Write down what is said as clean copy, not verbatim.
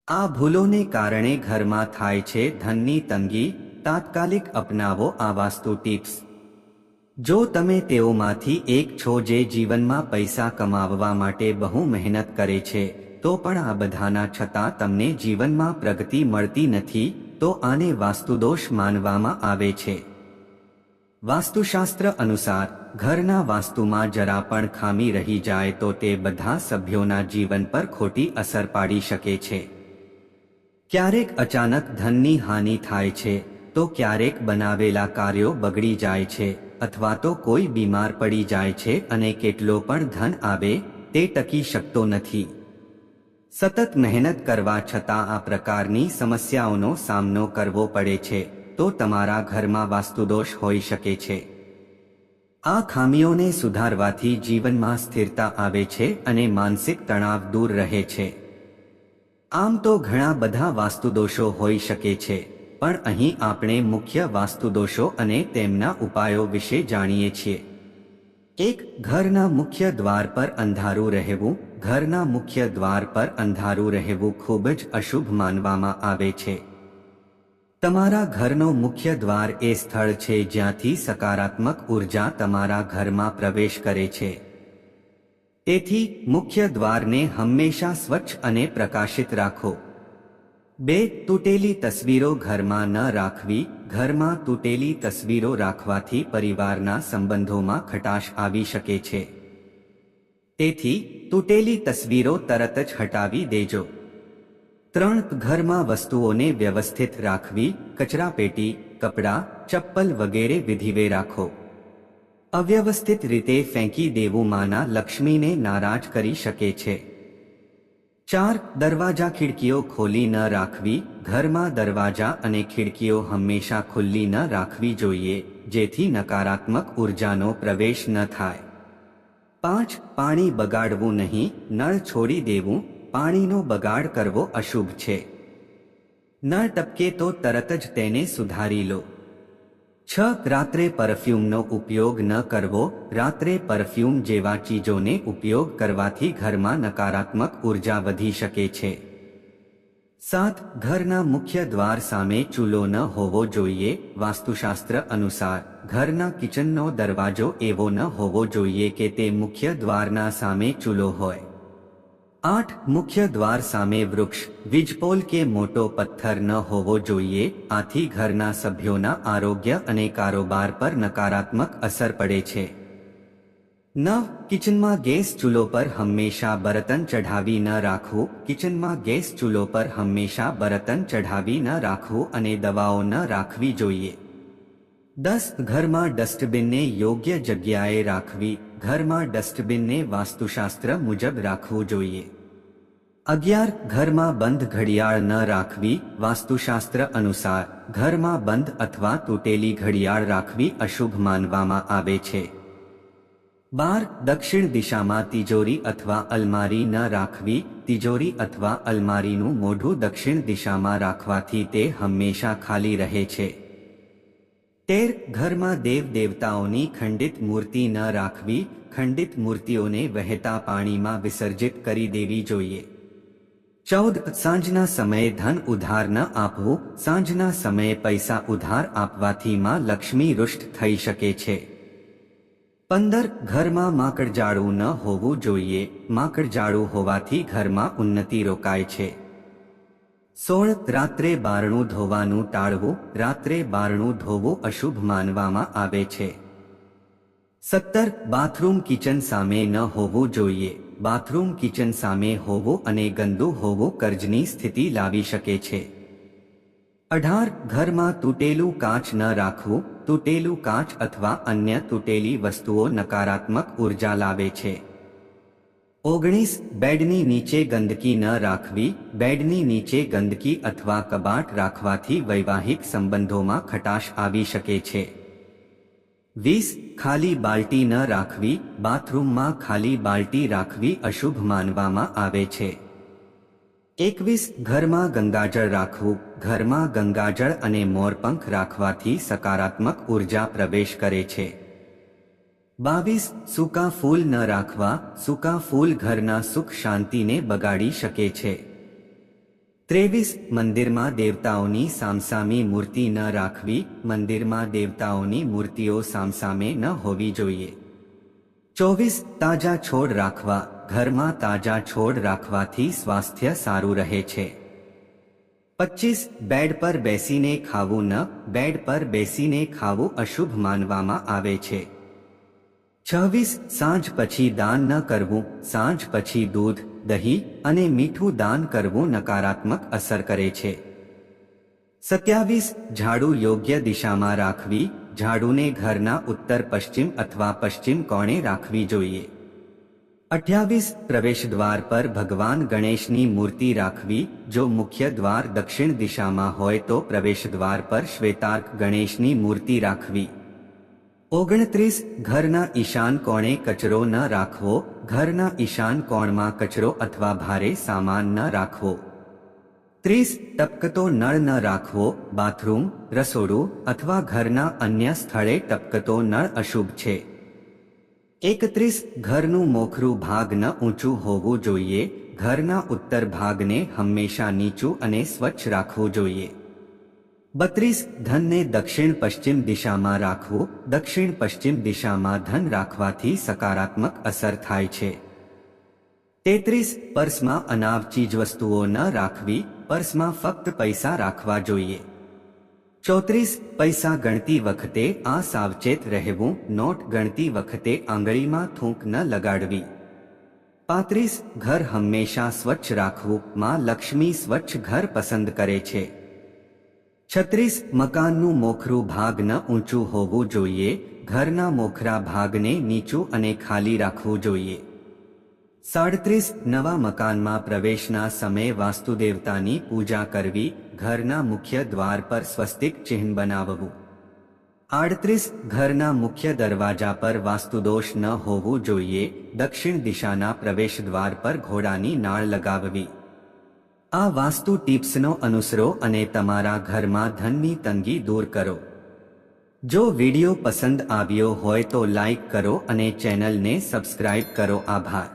આ ભૂલોને કારણે ઘરમાં થાય છે ધનની તંગી. તાત્કાલિક અપનાવો આ વાસ્તુ ટિપ્સ. જો તમે તેઓમાંથી એક છો જે જીવનમાં પૈસા કમાવવા માટે બહુ મહેનત કરે છે, તો પણ આ બધાના છતાં તમને જીવનમાં પ્રગતિ મળતી નથી, તો આને વાસ્તુદોષ માનવામાં આવે છે. વાસ્તુશાસ્ત્ર અનુસાર ઘરના વાસ્તુમાં જરા પણ ખામી રહી જાય તો તે બધા સભ્યોના જીવન પર ખોટી અસર પાડી શકે છે. ક્યારેક અચાનક ધનની હાનિ થાય છે, તો ક્યારેક બનાવેલા કાર્યો બગડી જાય છે, અથવા તો કોઈ બીમાર પડી જાય છે અને કેટલો પણ ધન આવે તે ટકી શકતો નથી. સતત મહેનત કરવા છતાં આ પ્રકારની સમસ્યાઓનો સામનો કરવો પડે છે, તો તમારા ઘરમાં વાસ્તુદોષ હોઈ શકે છે. આ ખામીઓને સુધારવાથી જીવનમાં સ્થિરતા આવે છે અને માનસિક તણાવ દૂર રહે છે. આમ તો ઘણા બધા વાસ્તુદોષો હોઈ શકે છે, પણ અહીં આપણે મુખ્ય વાસ્તુદોષો અને તેમના ઉપાયો વિશે જાણીએ છીએ. 1. ઘરના મુખ્ય દ્વાર પર અંધારું રહેવું. ઘરના મુખ્ય દ્વાર પર અંધારું રહેવું ખૂબ જ અશુભ માનવામાં આવે છે. તમારા ઘરનો મુખ્ય દ્વાર એ સ્થળ છે જ્યાંથી સકારાત્મક ઉર્જા તમારા ઘરમાં પ્રવેશ કરે છે. તેથી મુખ્ય દ્વારને હંમેશા સ્વચ્છ અને પ્રકાશિત રાખો. 2. તૂટેલી તસવીરો ઘરમાં ન રાખવી. ઘરમાં તૂટેલી તસવીરો રાખવાથી પરિવારના સંબંધોમાં ખટાશ આવી શકે છે. તેથી તૂટેલી તસવીરો તરત જ હટાવી દેજો. 3. ઘરમાં વસ્તુઓને વ્યવસ્થિત રાખવી. કચરાપેટી, કપડાં, ચપ્પલ વગેરે વિધિવે રાખો. અવ્યવસ્થિત રીતે ફેંકી દેવું માના લક્ષ્મીને નારાજ કરી શકે છે. 4. દરવાજા ખિડકીઓ ખોલી ન રાખવી. ઘરમાં દરવાજા અને ખિડકીઓ હંમેશા ખુલ્લી ન રાખવી જોઈએ, જેથી નકારાત્મક ઉર્જાનો પ્રવેશ ન થાય. 5. પાણી બગાડવું નહીં. નળ છોડી દેવું. પાણીનો બગાડ કરવો અશુભ છે. નળ ટપકે તો તરત જ તેને સુધારી લો. 6. રાત્રે પરફ્યુમનો ઉપયોગ ન કરવો. રાત્રે પરફ્યુમ જેવા ચીજોને ઉપયોગ કરવાથી ઘરમાં નકારાત્મક ઉર્જા વધી શકે છે. 7. ઘરના મુખ્ય દ્વાર સામે ચૂલો ન હોવો જોઈએ. વાસ્તુશાસ્ત્ર અનુસાર ઘરના કિચનનો દરવાજો એવો ન હોવો જોઈએ કે તે મુખ્ય દ્વારના સામે ચૂલો હોય. 8. મુખ્ય દ્વાર સામે વૃક્ષ, વીજપોલ કે મોટો પથ્થર ન હોવો જોઈએ. આથી ઘરના સભ્યોના આરોગ્ય અને કારોબાર પર નકારાત્મક અસર પડે છે. 9. કિચનમાં ગેસ ચૂલો પર હંમેશા બરતન ચઢાવી ન રાખવું. કિચનમાં ગેસ ચૂલો પર હંમેશા બરતન ચઢાવી ન રાખવું અને દવાઓ ન રાખવી જોઈએ. 10. ઘરમાં ડસ્ટબિનને યોગ્ય જગ્યાએ રાખવી. ઘરમાં ડસ્ટબિનને વાસ્તુશાસ્ત્ર મુજબ રાખવું જોઈએ. 11. ઘરમાં બંધ ઘડિયાળ ન રાખવી. વાસ્તુશાસ્ત્ર અનુસાર ઘરમાં બંધ અથવા તૂટેલી ઘડિયાળ રાખવી અશુભ માનવામાં આવે છે. 12. દક્ષિણ દિશામાં તિજોરી અથવા અલમારી ન રાખવી. તિજોરી અથવા અલમારીનું મોઢું દક્ષિણ દિશામાં રાખવાથી તે હંમેશા ખાલી રહે છે. 13. ઘરમાં દેવ દેવતાઓની ખંડિત મૂર્તિ ન રાખવી. ખંડિત મૂર્તિઓને વહેતા પાણીમાં વિસર્જિત કરી દેવી જોઈએ. 14. સાંજના સમયે ધન ઉધાર ન આપવું. સાંજના સમયે પૈસા ઉધાર આપવાથી માં લક્ષ્મી રૂષ્ટ થઈ શકે છે. 15. ઘરમાં માકડજાળું ન હોવું જોઈએ. માકડજાળું હોવાથી ઘરમાં ઉન્નતિ રોકાય છે. 16. રાત્રે બારણું ધોવાનું ટાળવું. રાત્રે બારણું ધોવું અશુભ માનવામાં આવે છે. 17. બાથરૂમ કિચન સામે ન હોવું જોઈએ. બાથરૂમ કિચન સામે હોવું અને ગંદુ હોવું કર્જની સ્થિતિ લાવી શકે છે. 18. ઘરમાં તૂટેલું કાચ ન રાખવું. તૂટેલું કાચ અથવા અન્ય તૂટેલી વસ્તુઓ નકારાત્મક ઉર્જા લાવે છે. 19. બેડની નીચે ગંદકી ન રાખવી. બેડની નીચે ગંદકી અથવા કબાટ રાખવાથી વૈવાહિક સંબંધોમાં ખટાશ આવી શકે છે. 20. ખાલી બાલટી ન રાખવી. બાથરૂમમાં ખાલી બાલટી રાખવી અશુભ માનવામાં આવે છે. 21. ઘરમાં ગંગાજળ રાખવું. ઘરમાં ગંગાજળ અને મોરપંખ રાખવાથી સકારાત્મક ઉર્જા પ્રવેશ કરે છે. 22. સૂકા ફૂલ ન રાખવા. સૂકા ફૂલ ઘરના સુખ શાંતિને બગાડી શકે છે. 23 મંદિરમાં દેવતાઓની સામસામી મૂર્તિ ન રાખવી. મંદિરમાં દેવતાઓની મૂર્તિઓ સામસામે ન હોવી જોઈએ. 24 તાજા છોડ રાખવા. ઘરમાં તાજા છોડ રાખવાથી સ્વાસ્થ્ય સારું રહે છે. 25 બેડ પર બેસીને ખાવું ન. બેડ પર બેસીને ખાવું અશુભ માનવામાં આવે છે. 26 સાંજ પછી દાન ન કરવું. સાંજ પછી દૂધ, દહીં અને મીઠું દાન કરવું નકારાત્મક અસર કરે છે. 27 ઝાડુ યોગ્ય દિશામાં રાખવી. ઝાડુને ઘરના ઉત્તર પશ્ચિમ અથવા પશ્ચિમ કોણે રાખવી જોઈએ. 28 પ્રવેશદ્વાર પર ભગવાન ગણેશની મૂર્તિ રાખવી. જો મુખ્ય દ્વાર દક્ષિણ દિશામાં હોય તો પ્રવેશદ્વાર પર શ્વેતાર્ક ગણેશની મૂર્તિ રાખવી. 29 ઘરના ઈશાન કોણે કચરો ન રાખવો. ઘરના ઈશાન કોણમાં કચરો અથવા ભારે સામાન ન રાખવો. 30 ટપકતો નળ ન રાખવો. બાથરૂમ, રસોડું અથવા ઘરના અન્ય સ્થળે ટપકતો નળ અશુભ છે. 31 ઘરનું મોખરું ભાગ ન ઊંચું હોવું જોઈએ. ઘરના ઉત્તર ભાગને હંમેશા નીચું અને સ્વચ્છ રાખવું જોઈએ. 32 ધનને દક્ષિણ પશ્ચિમ દિશામાં રાખવું. દક્ષિણ પશ્ચિમ દિશામાં ધન રાખવાથી સકારાત્મક અસર થાય છે. 33 પર્સમાં અનાવ ચીજવસ્તુઓ ન રાખવી. પર્સમાં ફક્ત પૈસા રાખવા જોઈએ. 34 પૈસા ગણતી વખતે આ સાવચેત રહેવું. નોટ ગણતી વખતે આંગળીમાં થૂંક ન લગાડવી. 35 ઘર હંમેશા સ્વચ્છ રાખવું. માં લક્ષ્મી સ્વચ્છ ઘર પસંદ કરે છે. 36 મકાનનું મોખરું ભાગ ન ઊંચું હોવું જોઈએ. ઘરના મોખરા ભાગને નીચું અને ખાલી રાખવું જોઈએ. 37 નવા મકાનમાં પ્રવેશના સમયે વાસ્તુદેવતાની પૂજા કરવી. ઘરના મુખ્ય દ્વાર પર સ્વસ્તિક ચિહ્ન બનાવવું. 38 ઘરના મુખ્ય દરવાજા પર વાસ્તુદોષ ન હોવું જોઈએ. દક્ષિણ દિશાના પ્રવેશદ્વાર પર ઘોડાની નાળ લગાવવી. આ વાસ્તુ ટિપ્સનો અનુસરો અને તમારા ઘરમાં ધનની તંગી દૂર કરો. જો વિડિયો પસંદ આવ્યો હોય તો લાઈક કરો અને ચેનલને સબસ્ક્રાઇબ કરો. આભાર.